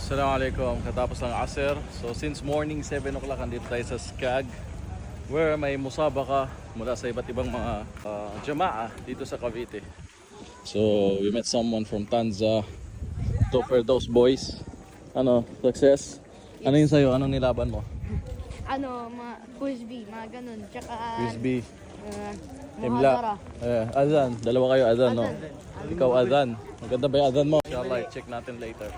Assalamualaikum, katapos lang Asr. So since morning 7 o'clock andito tayo sa SCAG where may musabaka mula sa iba't ibang mga jamaah dito sa Cavite. So we met someone from Tanza to Firdaus boys. Ano, success? Ano yun sa'yo? Anong nilaban mo? Quiz B, mga ganun. Tsaka, Quiz B, muhadara. Azan. Dalawa kayo Azan, no? Azan. Ikaw Azan. Maganda ba yung Azan mo? Inshallah, check natin later.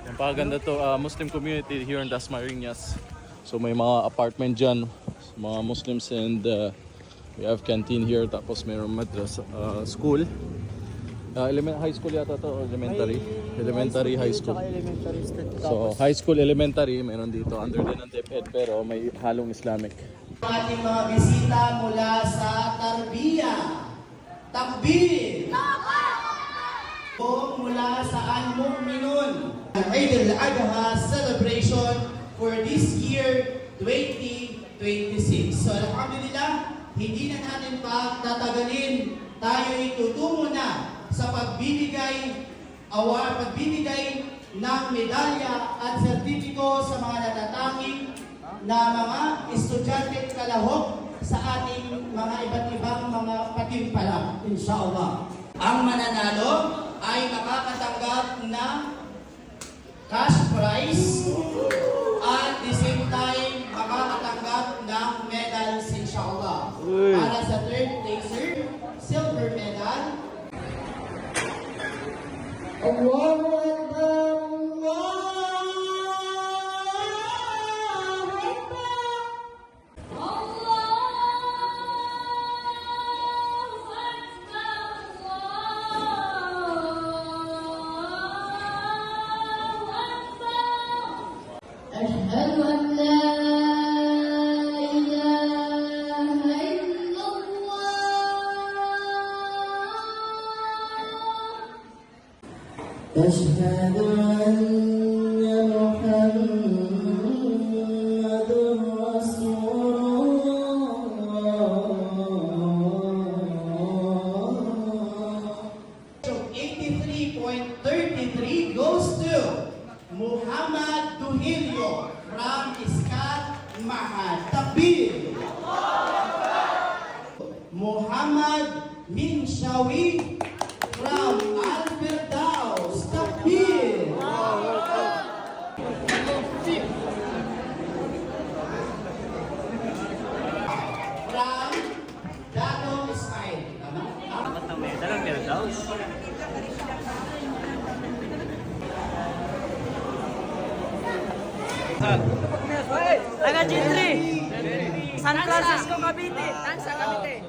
Yung paganda to, Muslim community here in Dasmariñas. So may mga apartment dyan, mga Muslims, and we have canteen here. Tapos mayroong madrasa, school. High school yata to, elementary. Elementary, high school. So high school, elementary, mayroon dito. Under din ng DepEd pero may halong Islamic. Ating mga bisita mula sa Tarbiya, Takbir, o mula sa Al-Mu'minun. Eid al-Adha celebration for this year 2026. So alhamdulillah, hindi na natin pa tatagalin. Tayo'y tutungo na sa pagbibigay ng medalya at sertipiko sa mga natatanging na mga estudyante kalahok sa ating mga iba't ibang mga patimpalak, inshallah. Ang mananalo ay makakatanggap ng cash prize at the same time makakatanggap ng medals, inshallah. Para sa third placer, silver medal. Allahu Akbar, أشهد أن لا إله إلا الله أشهد أن محمد رسول الله. 83.33 goes to Muhammad Duhilio from Iskat Mahad. Takbir. Muhammad Minshawi from Al-Firdaus. Takbir. From Dato Ismail. Tama? Dalang Firdaus. Taga G3. San Francisco, Cavite. Tansa, Cavite.